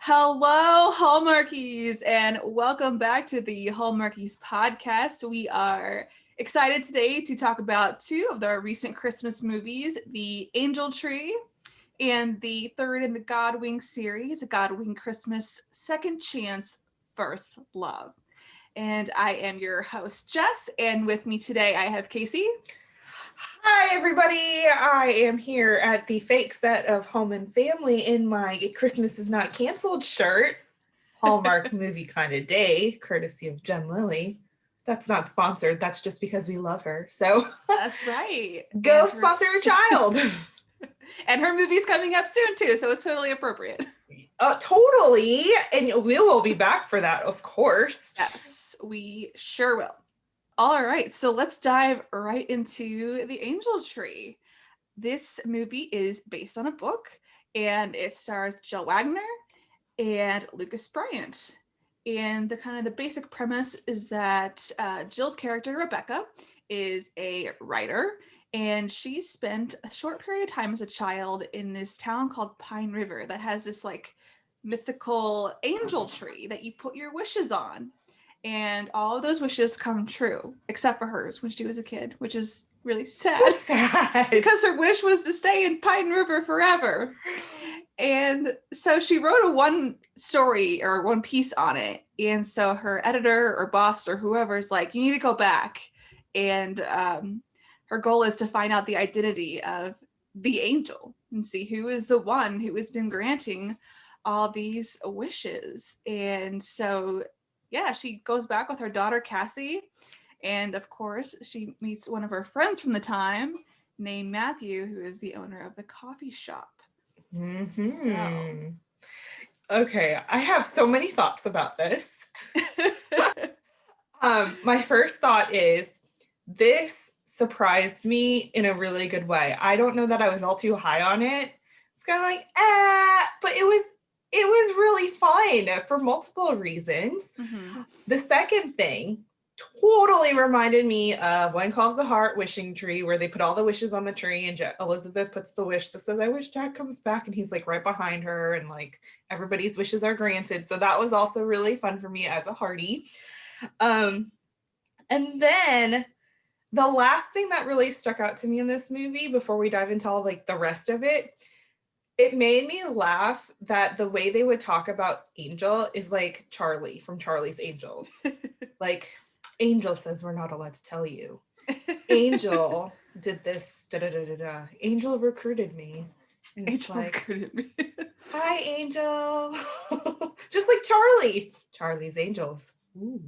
Hello, Hallmarkies, and welcome back to the Hallmarkies podcast. We are excited today to talk about two of the recent Christmas movies, The Angel Tree and the third in the Godwink series, Godwink Christmas, Second Chance, First Love. And I am your host, Jess, and with me today I have Kaycee. Hi, everybody. I am here at the fake set of Home and Family in my Christmas is Not Canceled shirt. Hallmark movie kind of day, courtesy of Jen Lilly. That's not sponsored. That's just because we love her. So That's right. Go sponsor your child. And her movie's coming up soon, too, so it's totally appropriate. Totally. And we will be back for that, of course. Yes, we sure will. All right, so let's dive right into The Angel Tree. This movie is based on a book, and it stars Jill Wagner and Lucas Bryant. And the basic premise is that Jill's character, Rebecca, is a writer, and she spent a short period of time as a child in this town called Pine River that has this like mythical angel tree that you put your wishes on. And all of those wishes come true, except for hers when she was a kid, which is really sad because her wish was to stay in Pine River forever. And so she wrote one story or one piece on it. And so her editor or boss or whoever is like, you need to go back. And her goal is to find out the identity of the angel and see who is the one who has been granting all these wishes. And so yeah, she goes back with her daughter, Cassie. And of course, she meets one of her friends from the time named Matthew, who is the owner of the coffee shop. Mm-hmm. Okay, I have so many thoughts about this. My first thought is this surprised me in a really good way. I don't know that I was all too high on it. It's kind of like, but it was really fun for multiple reasons. Mm-hmm. The second thing totally reminded me of One Calls the Heart Wishing Tree, where they put all the wishes on the tree and Elizabeth puts the wish that says, I wish Jack comes back, and he's like right behind her and like everybody's wishes are granted. So that was also really fun for me as a Hardy. And then the last thing that really stuck out to me in this movie before we dive into all like the rest of it, it made me laugh that the way they would talk about Angel is like Charlie from Charlie's Angels. Like, Angel says we're not allowed to tell you. Angel did this, da-da-da-da-da. Angel recruited me. And Angel recruited me. Hi, Angel. Just like Charlie. Charlie's Angels. Ooh.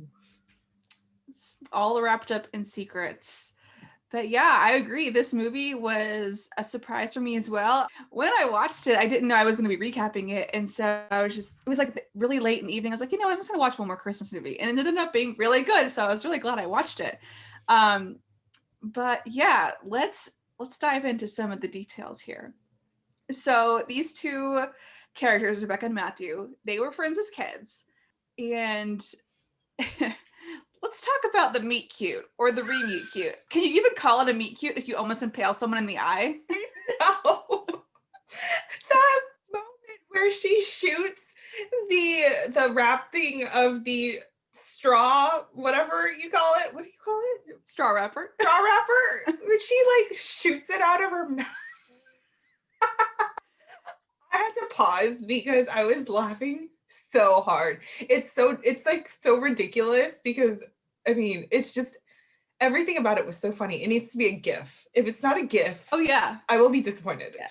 It's all wrapped up in secrets. But yeah, I agree. This movie was a surprise for me as well. When I watched it, I didn't know I was going to be recapping it. And so it was like really late in the evening. I was like, I'm just going to watch one more Christmas movie. And it ended up being really good. So I was really glad I watched it. But yeah, let's dive into some of the details here. So these two characters, Rebecca and Matthew, they were friends as kids. And let's talk about the meet cute or the re-meet cute. Can you even call it a meet cute if you almost impale someone in the eye? No. That moment where she shoots the wrapping of the straw, whatever you call it. What do you call it? Straw wrapper. Straw wrapper. When she like shoots it out of her mouth. I had to pause because I was laughing so hard. It's like so ridiculous because I mean it's just everything about it was so funny. It needs to be a GIF. If it's not a GIF, oh yeah, I will be disappointed. Yeah.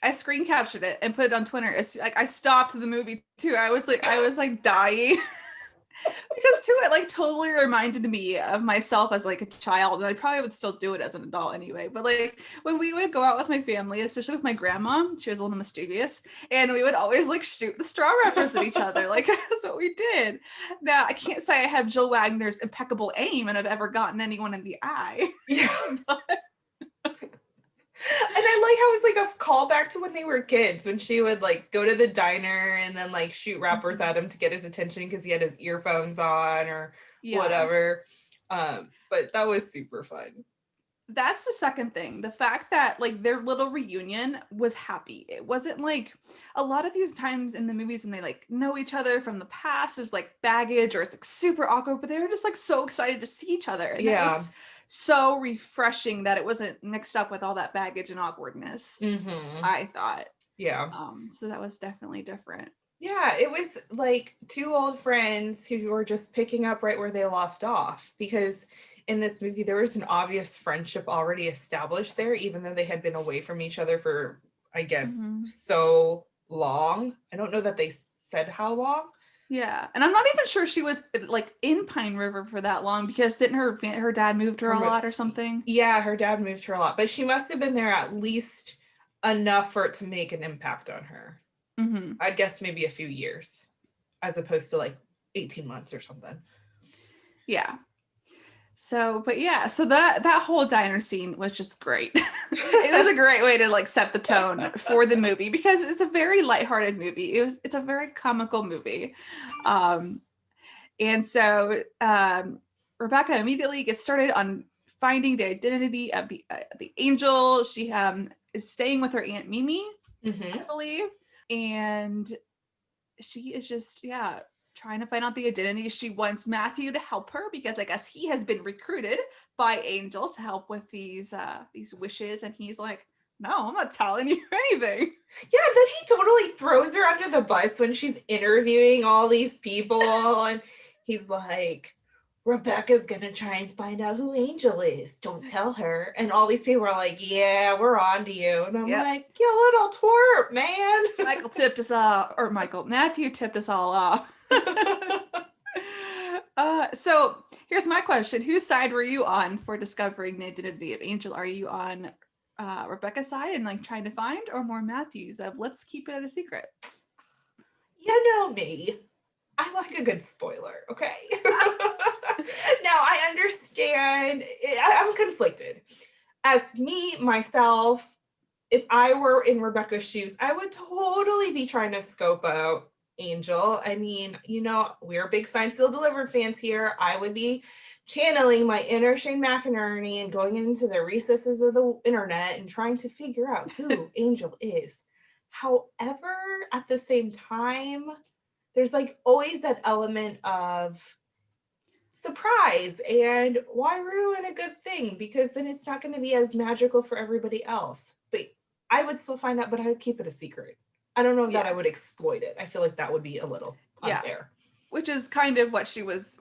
I screen captured it and put it on Twitter. It's like I stopped the movie too. I was like dying. Because too, it like totally reminded me of myself as like a child, and I probably would still do it as an adult anyway. But like when we would go out with my family, especially with my grandma, she was a little mischievous, and we would always like shoot the straw wrappers at each other. Like that's what we did. Now I can't say I have Jill Wagner's impeccable aim and I've ever gotten anyone in the eye. Yeah. And I like how it was like a callback to when they were kids, when she would like go to the diner and then like shoot wrappers at him to get his attention because he had his earphones on or whatever. But that was super fun. That's the second thing. The fact that like their little reunion was happy. It wasn't like a lot of these times in the movies when they like know each other from the past, there's like baggage or it's like super awkward, but they were just like so excited to see each other. And it Yeah. was so refreshing that it wasn't mixed up with all that baggage and awkwardness, I thought. Yeah. So that was definitely different. Yeah, it was like two old friends who were just picking up right where they left off, because in this movie there was an obvious friendship already established there, even though they had been away from each other for, I guess, so long. I don't know that they said how long. Yeah, and I'm not even sure she was like in Pine River for that long, because didn't her dad moved her a lot or something? Yeah, her dad moved her a lot, but she must have been there at least enough for it to make an impact on her. I'd guess maybe a few years, as opposed to like 18 months or something. Yeah. So, but yeah, so that whole diner scene was just great. It was a great way to like set the tone for the movie, because it's a very lighthearted movie. It's a very comical movie. And so Rebecca immediately gets started on finding the identity of the angel. She is staying with her Aunt Mimi, I believe, and she is just trying to find out the identity. She wants Matthew to help her because I guess he has been recruited by Angel to help with these wishes, and he's like, no, I'm not telling you anything. Yeah, then he totally throws her under the bus when she's interviewing all these people, and he's like, Rebecca's gonna try and find out who Angel is. Don't tell her. And all these people are like, yeah, we're on to you. And I'm like, you little twerp, man. Matthew tipped us all off. So here's my question. Whose side were you on for discovering the identity of Angel? Are you on Rebecca's side and like trying to find, or more Matthew's of let's keep it a secret? You know me. I like a good spoiler, okay? Now, I understand. I'm conflicted. As me, myself, if I were in Rebecca's shoes, I would totally be trying to scope out Angel. I mean, you know, we're big Signed, Sealed, Delivered fans here. I would be channeling my inner Shane McInerney and going into the recesses of the internet and trying to figure out who Angel is. However, at the same time, there's like always that element of surprise, and why ruin a good thing, because then it's not going to be as magical for everybody else. But I would still find out, but I would keep it a secret. I don't know that I would exploit it. I feel like that would be a little unfair. Which is kind of what she was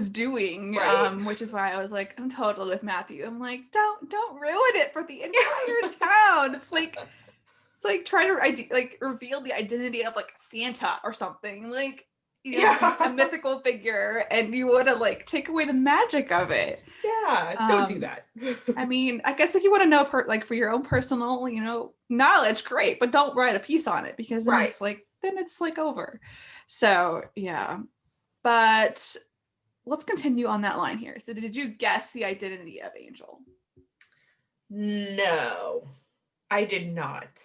doing, right. Which is why I was like, I'm totally with Matthew. I'm like, don't ruin it for the entire town. It's like trying to like reveal the identity of like Santa or something, like, you know, a mythical figure, and you want to like take away the magic of it. Don't do that. I mean, I guess if you want to know like for your own personal, you know, knowledge, great, but don't write a piece on it, because then it's like over. So yeah, but let's continue on that line here. So did you guess the identity of Angel? No, I did not.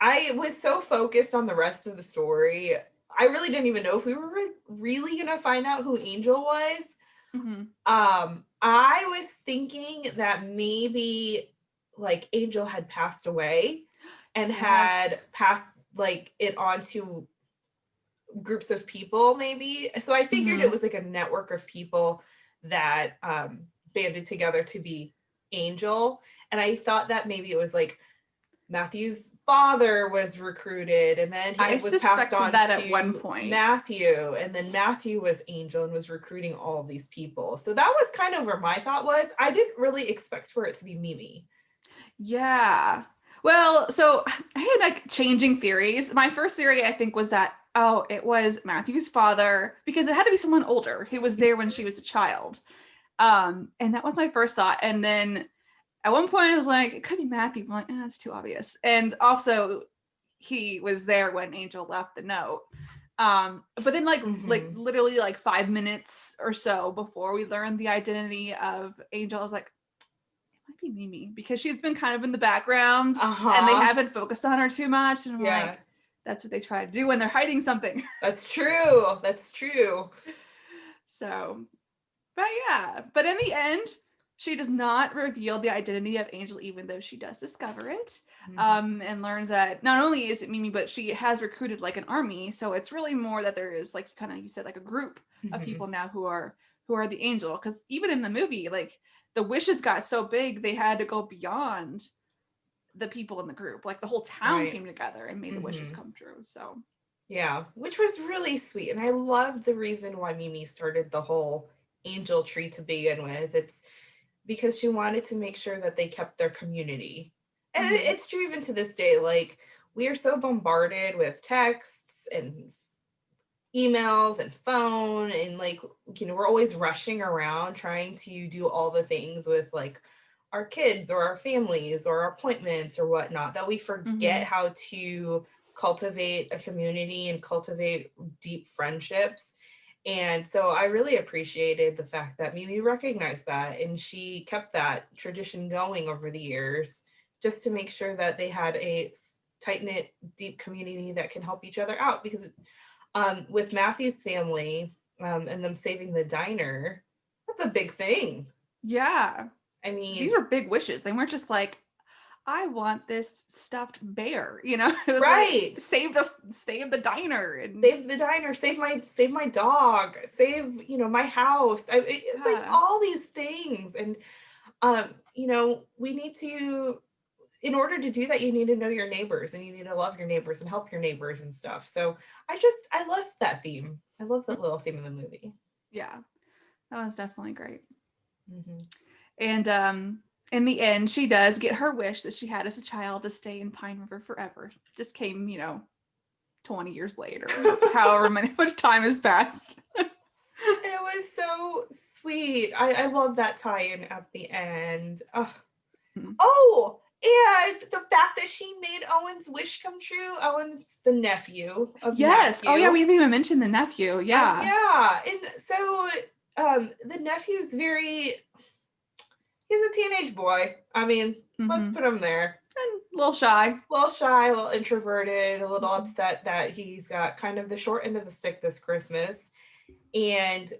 I was so focused on the rest of the story. I really didn't even know if we were really going to find out who Angel was. I was thinking that maybe like Angel had passed away and had passed like it on to groups of people maybe. So I figured it was like a network of people that banded together to be Angel. And I thought that maybe it was like Matthew's father was recruited, and then it was passed on that to at one point. Matthew, and then Matthew was Angel and was recruiting all of these people. So that was kind of where my thought was. I didn't really expect for it to be Mimi. Yeah. Well, so I had like changing theories. My first theory, I think, was that, oh, it was Matthew's father, because it had to be someone older who was there when she was a child. And that was my first thought. And then at one point I was like, it could be Matthew. I'm like, that's too obvious. And also he was there when Angel left the note. But then like literally like 5 minutes or so before we learned the identity of Angel, I was like, it might be Mimi, because she's been kind of in the background and they haven't focused on her too much. And I'm like, that's what they try to do when they're hiding something. That's true. So, but yeah, but in the end, She does not reveal the identity of Angel, even though she does discover it, and learns that not only is it Mimi, but she has recruited like an army. So it's really more that there is like kind of, you said, like a group of people now who are the Angel. Because even in the movie, like the wishes got so big, they had to go beyond the people in the group. Like the whole town came together and made the wishes come true. So yeah, which was really sweet, and I love the reason why Mimi started the whole Angel tree to begin with. It's because she wanted to make sure that they kept their community. And it's true even to this day. Like, we are so bombarded with texts and emails and phone, and like, you know, we're always rushing around trying to do all the things with like our kids or our families or our appointments or whatnot, that we forget how to cultivate a community and cultivate deep friendships. And so I really appreciated the fact that Mimi recognized that, and she kept that tradition going over the years, just to make sure that they had a tight-knit, deep community that can help each other out. Because with Matthew's family and them saving the diner, that's a big thing. yeah, I mean, these were big wishes. They weren't just like, I want this stuffed bear, you know. It was right. like save the diner, and save the diner, save my dog, save, you know, my house. Like all these things. And you know, we need to, in order to do that, you need to know your neighbors, and you need to love your neighbors and help your neighbors and stuff. So I love that theme. I love that little theme in the movie. Yeah, that was definitely great. And in the end, she does get her wish that she had as a child to stay in Pine River forever. Just came, you know, 20 years later, however much time has passed. It was so sweet. I love that tie-in at the end. Oh, and the fact that she made Owen's wish come true. Owen's the nephew of Matthew. Oh yeah, we didn't even mention the nephew. Yeah. Yeah. And so the nephew's he's a teenage boy. I mean, let's put him there. And a little shy. A little introverted, a little upset that he's got kind of the short end of the stick this Christmas. And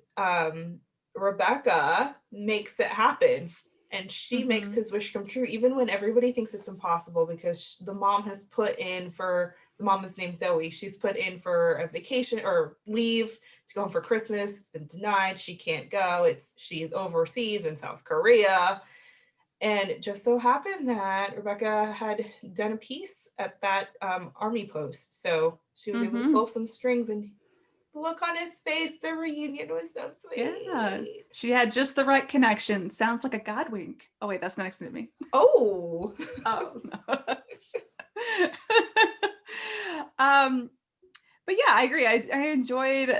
Rebecca makes it happen. And she makes his wish come true, even when everybody thinks it's impossible, because the mom has put in for, the mom is named Zoe, she's put in for a vacation or leave to go home for Christmas. It's been denied. She can't go. She's overseas in South Korea. And it just so happened that Rebecca had done a piece at that army post. So she was able to pull some strings, and the look on his face, the reunion was so sweet. Yeah, she had just the right connection. Sounds like a Godwink. Oh wait, that's the next movie. Oh. Oh no. But yeah, I agree. I enjoyed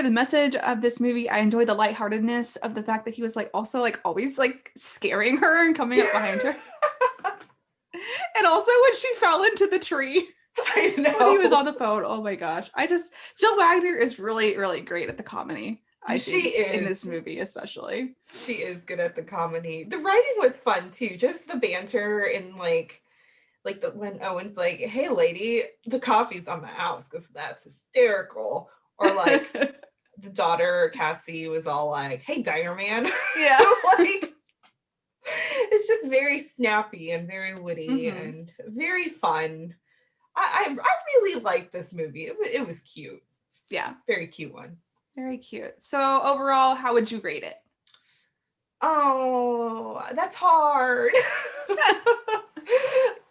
the message of this movie. I enjoyed the lightheartedness of the fact that he was like also like always like scaring her and coming up behind her. And also when she fell into the tree. I know. When he was on the phone. Oh my gosh. Jill Wagner is really, really great at the comedy. She is. In this movie, especially. She is good at the comedy. The writing was fun too. Just the banter and like when Owen's like, "Hey lady, the coffee's on the house," because that's hysterical. Or like the daughter, Cassie, was all like, "Hey diner man." Yeah. Like, it's just very snappy and very witty and very fun. I really liked this movie. It was cute. Yeah. Very cute one. Very cute. So overall, how would you rate it? Oh, that's hard.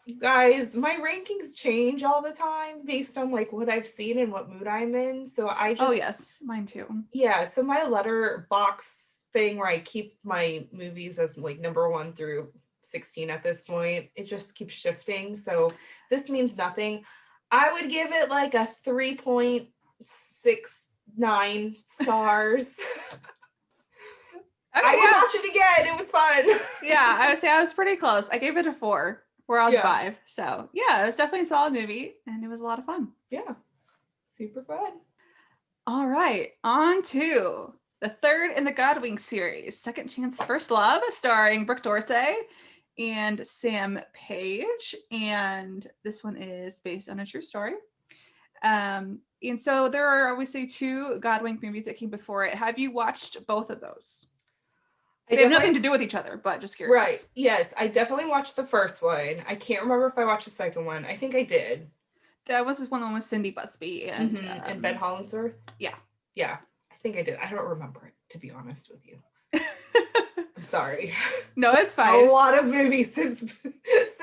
You guys, my rankings change all the time based on like what I've seen and what mood I'm in. So oh yes, mine too. Yeah. So my letterbox thing where I keep my movies as like number 1 through 16 at this point, it just keeps shifting. So this means nothing. I would give it like a 3.69 stars. I would watch it again. It was fun. Yeah, I would say I was pretty close. I gave it a 4. We're on 5. So yeah, it was definitely a solid movie and it was a lot of fun. Yeah. Super fun. All right, on to the third in the Godwink series, Second Chance First Love, starring Brooke Dorsey and Sam Page. And this one is based on a true story. And so there are obviously 2 Godwink movies that came before it. Have you watched both of those? They have nothing to do with each other, but just curious. Right. Yes, I definitely watched the first one. I can't remember if I watched the second one. I think I did. That was one with Cindy Busby and Ben Hollingsworth. Yeah. Yeah, I think I did. I don't remember it, to be honest with you. I'm sorry. No, it's fine. A lot of movies since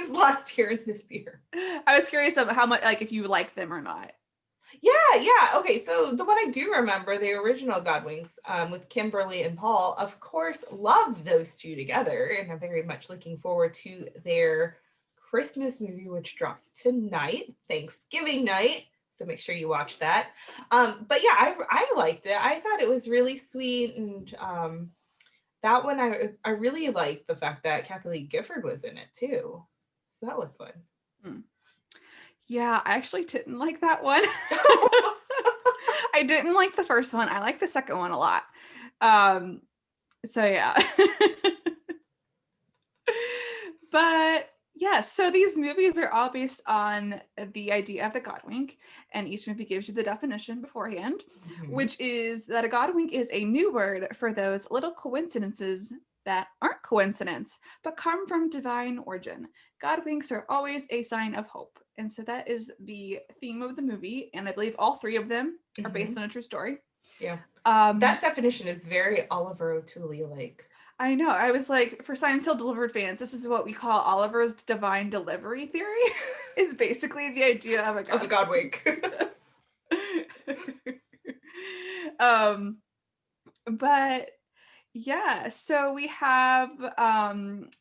last year and this year. I was curious about how much, like, if you like them or not. Yeah. Okay, so the one I do remember, the original Godwinks, with Kimberly and Paul, of course, love those two together, and I'm very much looking forward to their Christmas movie, which drops tonight, Thanksgiving night. So make sure you watch that. But yeah, I liked it. I thought it was really sweet, and that one I really liked the fact that Kathy Lee Gifford was in it too. So that was fun. Yeah, I actually didn't like that one. I didn't like the first one. I like the second one a lot. So yeah. But yes, so these movies are all based on the idea of the Godwink, and each movie gives you the definition beforehand, which is that a Godwink is a new word for those little coincidences that aren't coincidence, but come from divine origin. Godwinks are always a sign of hope. And so that is the theme of the movie, and I believe all three of them are based on a true story. Yeah. That definition is very Oliver O'Toole-like. I know. I was like, for Science Hill Delivered fans, this is what we call Oliver's divine delivery theory. Is basically the idea of a Godwink. But yeah, so we have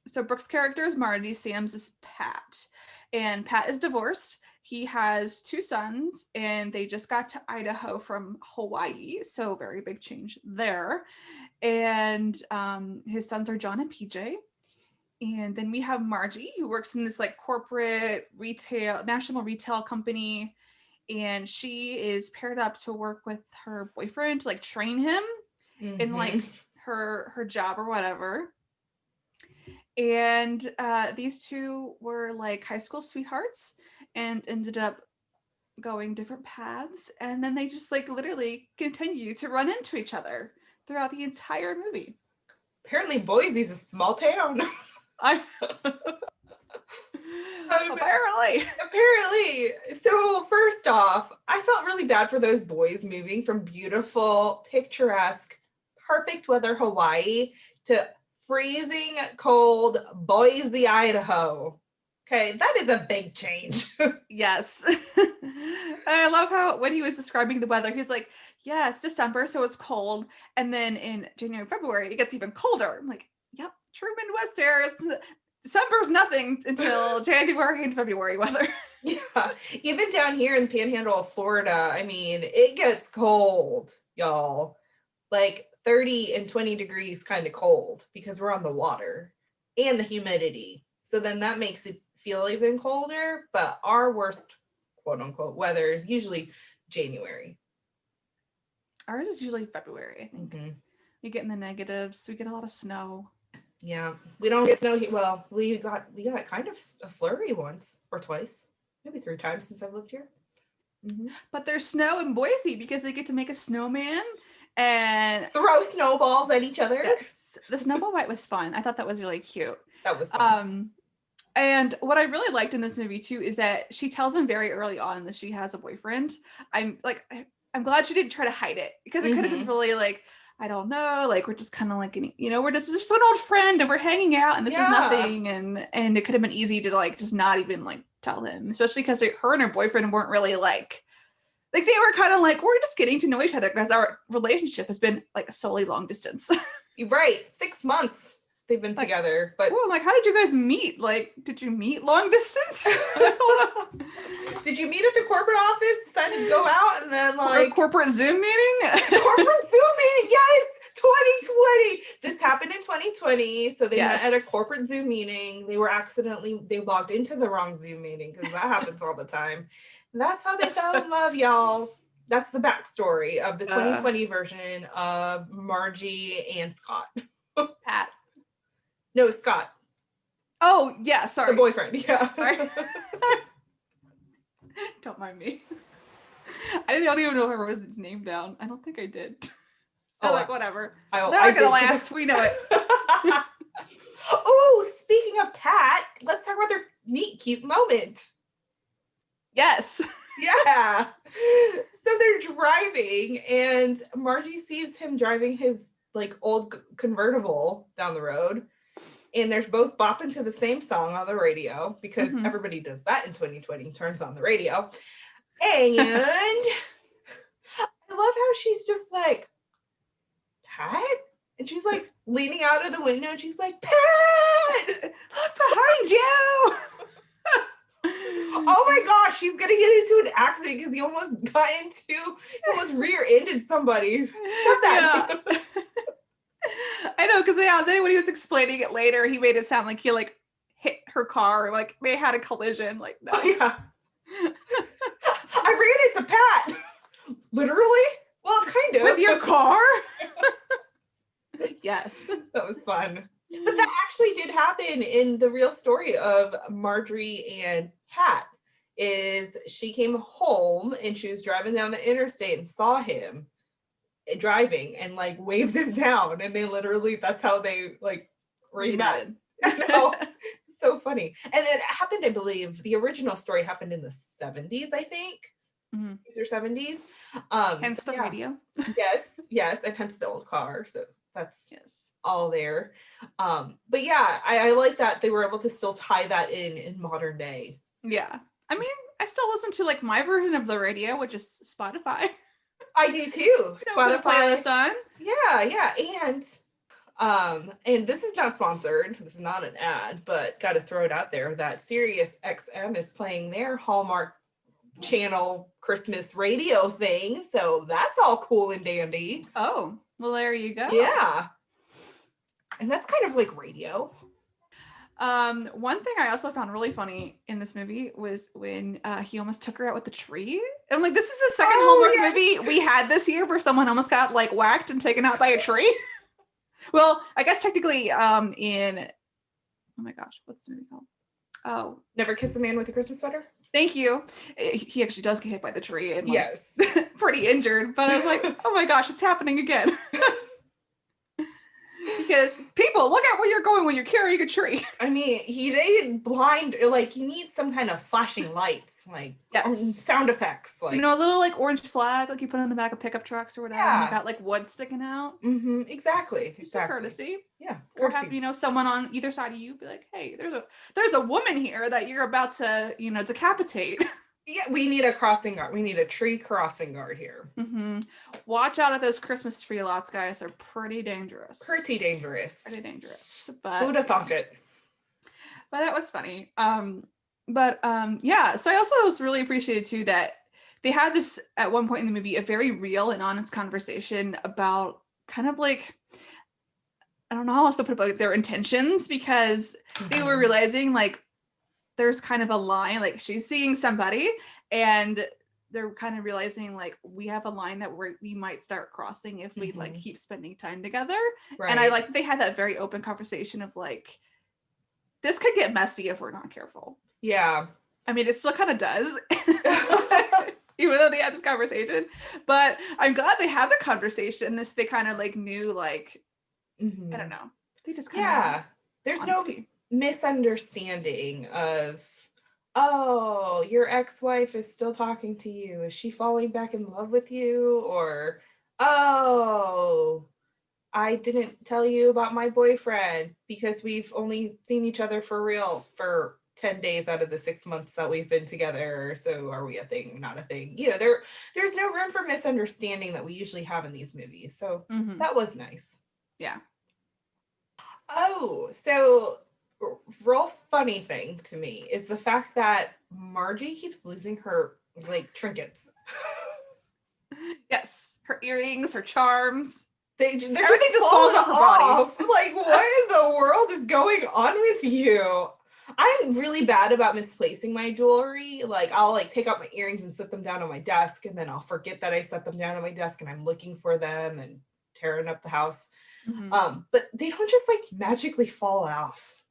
so Brooke's character is Margie, Sam's is Pat, and Pat is divorced. He has 2 sons, and they just got to Idaho from Hawaii, so very big change there. And his sons are John and PJ. And then we have Margie, who works in this like corporate national retail company, and she is paired up to work with her boyfriend to like train him in like her job or whatever. And these two were like high school sweethearts and ended up going different paths, and then they just like literally continue to run into each other throughout the entire movie. Apparently Boise's a small town. Apparently. So first off, I felt really bad for those boys moving from beautiful, picturesque, perfect weather Hawaii to freezing cold Boise, Idaho. Okay, that is a big change. Yes. I love how when he was describing the weather, he's like, yeah, it's December, so it's cold. And then in January, February, it gets even colder. I'm like, yep, true Midwest air. December's nothing until January and February weather. Yeah, even down here in the panhandle of Florida, I mean, it gets cold, y'all. Like 30 and 20 degrees kind of cold because we're on the water, and the humidity. So then that makes it feel even colder, but our worst quote unquote weather is usually January. Ours is usually February, I think. We get in the negatives. We get a lot of snow. Yeah, we don't get snow. Well, we got kind of a flurry once or twice, maybe 3 times since I've lived here. But there's snow in Boise because they get to make a snowman and throw snowballs at each other. Yes, the snowball fight was fun. I thought that was really cute. That was fun. And what I really liked in this movie too is that she tells him very early on that she has a boyfriend. I'm glad she didn't try to hide it, because it could have been really like, I don't know, like we're just kind of like, we're just an old friend and we're hanging out and this is nothing, and it could have been easy to like just not even like tell him, especially because her and her boyfriend weren't really like they were kind of like, we're just getting to know each other because our relationship has been like solely long distance. Right, 6 months they've been together. But I'm like, how did you guys meet? Like, did you meet long distance? Did you meet at the corporate office, decided to go out, and then like corporate Zoom meeting? Corporate Zoom meeting, yes, 2020. This happened in 2020. So they met at a corporate Zoom meeting. They logged into the wrong Zoom meeting, because that happens all the time. And that's how they fell in love, y'all. That's the backstory of the 2020 version of Margie and Scott. Pat. No, Scott. Oh, yeah, sorry. The boyfriend, yeah. Don't mind me. I don't even know if I wrote his name down. I don't think I did. Like, whatever. They're not going to last. We know it. Oh, speaking of Pat, let's talk about their neat, cute moment. Yes. Yeah. So they're driving, and Margie sees him driving his like old convertible down the road, and there's both bopping to the same song on the radio because everybody does that in 2020, turns on the radio. And I love how she's just like, Pat? And she's like leaning out of the window, and she's like, Pat! Look behind you! Oh my gosh, he's gonna get into an accident because he almost rear-ended somebody. Stop that. Yeah. I know, because then when he was explaining it later, he made it sound like he like hit her car, like they had a collision. Like, no. Oh, yeah. I ran into Pat. Literally? Well, kind of. With your car? Yes. That was fun. But that actually did happen in the real story of Marjorie and Pat. Is she came home and she was driving down the interstate and saw him driving and like waved him down, and they literally, that's how they like reunited. I know. So funny. And it happened, I believe, the original story happened in the 70s, I think. 60s or 70s. Hence the radio. Yes, and hence the old car. So that's all there. But yeah, I like that they were able to still tie that in modern day. Yeah. I mean, I still listen to like my version of the radio, which is Spotify. I do too. Spotify playlist on. Yeah. And this is not sponsored. This is not an ad, but got to throw it out there that Sirius XM is playing their Hallmark channel Christmas radio thing. So that's all cool and dandy. Oh, well, there you go. Yeah. And that's kind of like radio. One thing I also found really funny in this movie was when he almost took her out with the tree. And like, this is the second Hallmark movie we had this year where someone almost got like whacked and taken out by a tree. Well, I guess technically in, oh my gosh, what's the movie called? Oh, Never Kiss the Man with the Christmas Sweater. Thank you. He actually does get hit by the tree and like, yes, pretty injured. But I was like, oh my gosh, it's happening again. Because people, look at where you're going when you're carrying a tree. I mean, he did blind, like you need some kind of flashing lights, like sound effects, like, you know, a little like orange flag, like you put on the back of pickup trucks or whatever. Yeah. And you got like wood sticking out. Exactly. It's a courtesy. Yeah. Or have, you know, someone on either side of you be like, hey, there's a woman here that you're about to, you know, decapitate. Yeah, we need a crossing guard. We need a tree crossing guard here. Watch out at those Christmas tree lots, guys. They're pretty dangerous. Pretty dangerous. But who'd have thunk it? But that was funny. Yeah. So I also was really appreciated too that they had this at one point in the movie, a very real and honest conversation about kind of like, I don't know how else to put it, but their intentions, because they were realizing like there's kind of a line, like she's seeing somebody and they're kind of realizing like we have a line that we might start crossing if we like keep spending time together. Right. And I like they had that very open conversation of like, this could get messy if we're not careful. Yeah. I mean, it still kind of does, even though they had this conversation, but I'm glad they had the conversation. They kind of like knew like, I don't know. They just kind of, there's honesty. No misunderstanding of, oh, your ex-wife is still talking to you. Is she falling back in love with you? Or, oh, I didn't tell you about my boyfriend because we've only seen each other for real for 10 days out of the 6 months that we've been together. So are we a thing, not a thing? You know, there's no room for misunderstanding that we usually have in these movies. So that was nice. Yeah. Oh, so real funny thing to me is the fact that Margie keeps losing her like trinkets. Yes, her earrings, her charms. Everything just falls off her body. Like, what in the world is going on with you? I'm really bad about misplacing my jewelry. Like, I'll like take out my earrings and set them down on my desk, and then I'll forget that I set them down on my desk, and I'm looking for them and tearing up the house. But they don't just like magically fall off.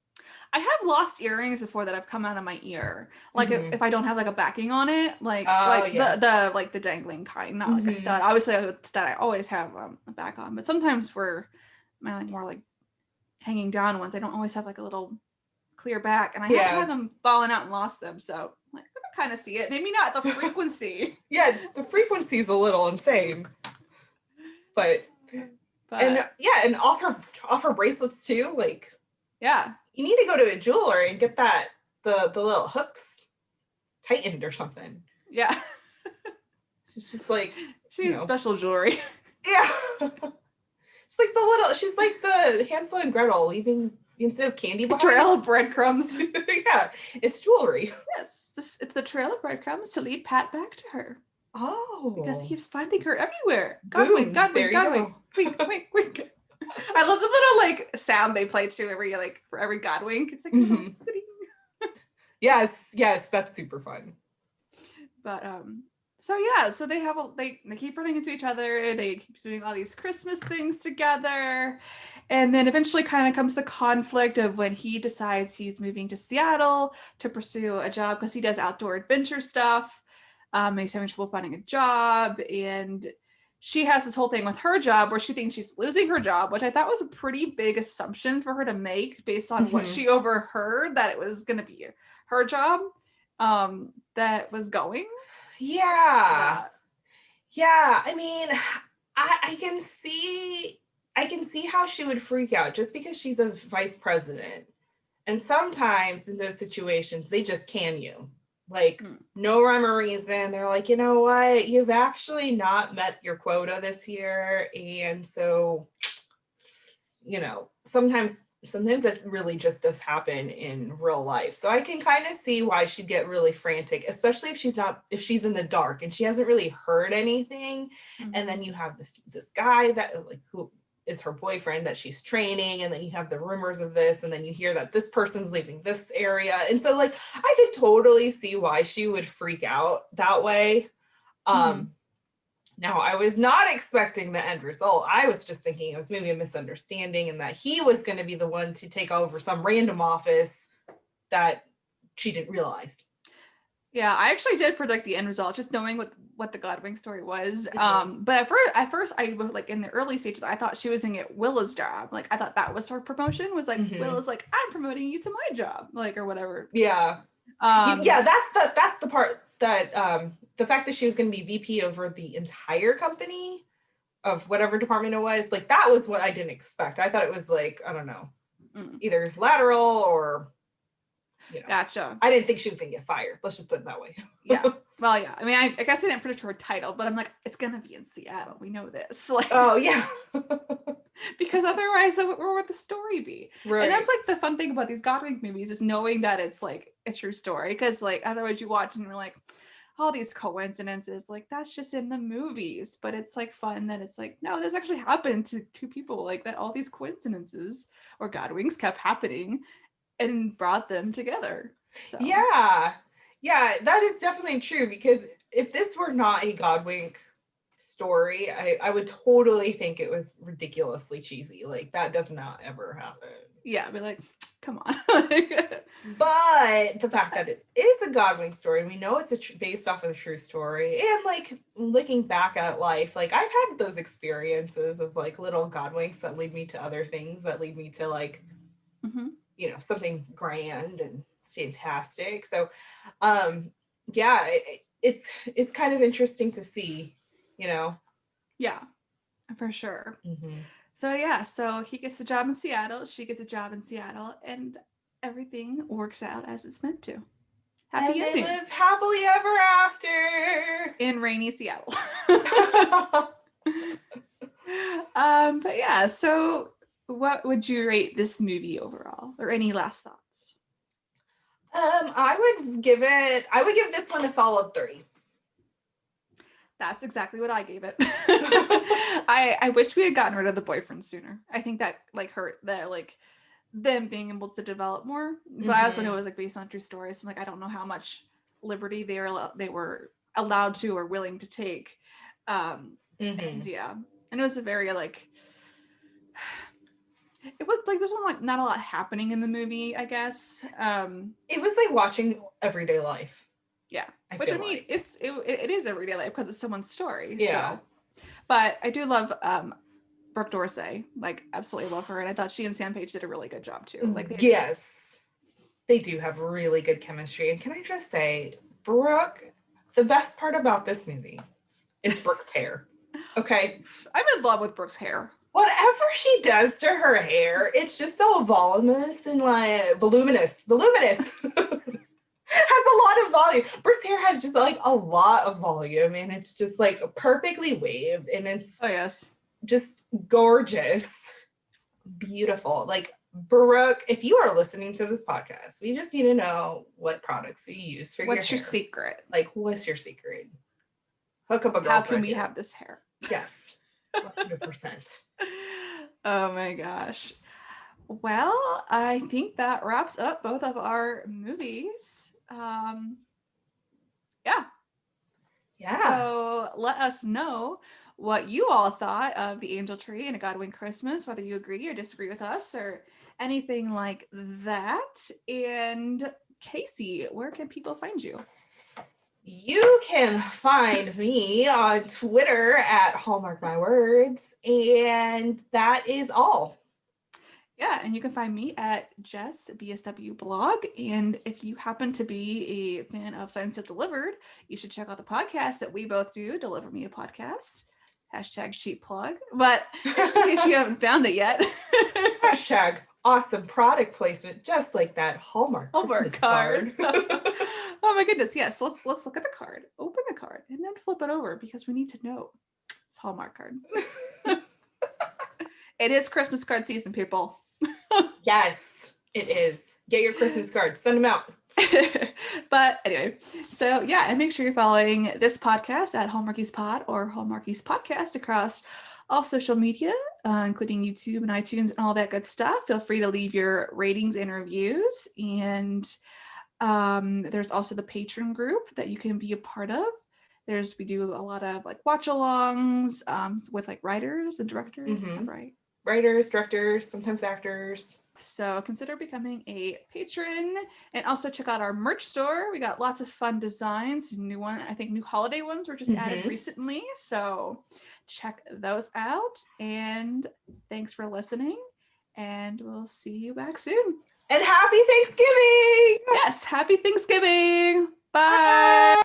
I have lost earrings before that have come out of my ear, like if I don't have like a backing on it, the dangling kind, not like a stud. Obviously, with stud, I always have a back on, but sometimes for my like more like hanging down ones. They don't always have like a little clear back, and I had to Yeah. have them fallen out and lost them. So like, I can kind of see it. Maybe not the frequency. Yeah, the frequency is a little insane. But and off her bracelets too. Like, yeah, you need to go to a jeweler and get that the little hooks tightened or something. Yeah. She's just like, she's special jewelry. Yeah. She's like the Hansel and Gretel leaving instead of candy bars. Trail of breadcrumbs. Yeah, it's jewelry. Yes, it's the trail of breadcrumbs to lead Pat back to her. Oh. Because he keeps finding her everywhere. Godwink. Wink, wink, wink. I love the little like sound they play too for every Godwink. It's like Yes, that's super fun. But so they keep running into each other. They keep doing all these Christmas things together. And then eventually kind of comes the conflict of when he decides he's moving to Seattle to pursue a job because he does outdoor adventure stuff. He's having trouble finding a job, and she has this whole thing with her job where she thinks she's losing her job, which I thought was a pretty big assumption for her to make based on what she overheard, that it was going to be her job that was going. Yeah. I mean, I can see how she would freak out just because she's a vice president. And sometimes in those situations, they just can you. Like, no rhyme or reason. They're like, you know what? You've actually not met your quota this year. And so, sometimes it really just does happen in real life. So I can kind of see why she'd get really frantic, especially if she's in the dark and she hasn't really heard anything. Mm-hmm. And then you have this guy that like who is her boyfriend that she's training, and then you have the rumors of this, and then you hear that this person's leaving this area. And so like I could totally see why she would freak out that way. Now, I was not expecting the end result. I was just thinking it was maybe a misunderstanding and that he was going to be the one to take over some random office that she didn't realize. Yeah, I actually did predict the end result, just knowing what the Godwink story was. Mm-hmm. But at first, I like in the early stages, I thought she was going to get Willa's job. Like, I thought that was her promotion. Was like Willa's like, I'm promoting you to my job, like, or whatever. Yeah. That's the part that the fact that she was going to be VP over the entire company of whatever department it was, like that was what I didn't expect. I thought it was like, I don't know, either lateral or, Gotcha. I didn't think she was going to get fired. Let's just put it that way. Yeah. Well, yeah. I mean, I guess I didn't predict her title, but I'm like, it's going to be in Seattle. We know this. Like, oh, yeah. Because otherwise, where would the story be? Right. And that's like the fun thing about these Godwink movies is knowing that it's like a true story. Because like otherwise you watch and you're like, all these coincidences, like that's just in the movies. But it's like fun that it's like, no, this actually happened to two people, like that all these coincidences or Godwinks kept happening and brought them together. So. Yeah, that is definitely true, because if this were not a Godwink story, I would totally think it was ridiculously cheesy. Like that does not ever happen. Yeah, I'd be like, come on. But the fact that it is a Godwink story, and we know it's based off of a true story, and like looking back at life, like I've had those experiences of like little Godwinks that lead me to other things, that lead me to like, something grand and fantastic. So, it's kind of interesting to see, Yeah, for sure. So he gets a job in Seattle, she gets a job in Seattle, and everything works out as it's meant to. Happy endings. They live happily ever after in rainy Seattle. But yeah, so what would you rate this movie overall, or any last thoughts? I would give this one a solid 3. That's exactly what I gave it. I wish we had gotten rid of the boyfriend sooner. I think that like hurt that like them being able to develop more. But I also know it was like based on true stories. So like I don't know how much liberty they were allowed to or willing to take. And yeah, and it was a very like it was like there's like not a lot happening in the movie, I guess. It was like watching everyday life. Yeah, which I mean, it is everyday life because it's someone's story. Yeah. So, but I do love Brooke Dorsey. Like, absolutely love her. And I thought she and Sam Page did a really good job too. Like, yes, they do have really good chemistry. And can I just say, Brooke, the best part about this movie is Brooke's hair. Okay. I'm in love with Brooke's hair. Whatever she does to her hair, it's just so voluminous and like voluminous. Has a lot of volume. Brooke's hair has just like a lot of volume, and it's just like perfectly waved, and it's just gorgeous, beautiful. Like, Brooke, if you are listening to this podcast, we just need to know what products you use for your hair. What's your secret? Like, what's your secret? Hook up a girlfriend. How can we have this hair? Yes, 100%. Oh my gosh. Well, I think that wraps up both of our movies. Yeah. So let us know what you all thought of The Angel Tree and A Godwink Christmas, whether you agree or disagree with us or anything like that. And Kaycee, where can people find you? You can find me on Twitter at Hallmark My Words, and that is all. Yeah, and you can find me at Jess BSW blog. And if you happen to be a fan of Science Is Delivered, you should check out the podcast that we both do, Deliver Me a Podcast. Hashtag cheap plug. But just in case you haven't found it yet. Hashtag awesome product placement, just like that Hallmark Christmas card. Oh my goodness, yes. Let's look at the card. Open the card and then flip it over because we need to know it's Hallmark card. It is Christmas card season, people. Yes, it is. Get your Christmas cards. Send them out. But anyway, so yeah, and make sure you're following this podcast at Hallmarkies Pod or Hallmarkies Podcast across all social media, including YouTube and iTunes and all that good stuff. Feel free to leave your ratings and reviews. And there's also the Patreon group that you can be a part of. We do a lot of like watch-alongs with like writers and directors, is that right? Writers, directors, sometimes actors. So consider becoming a patron, and also check out our merch store. We got lots of fun designs, new holiday ones were just added recently. So check those out, and thanks for listening, and we'll see you back soon. And happy Thanksgiving! Yes, happy Thanksgiving. Bye.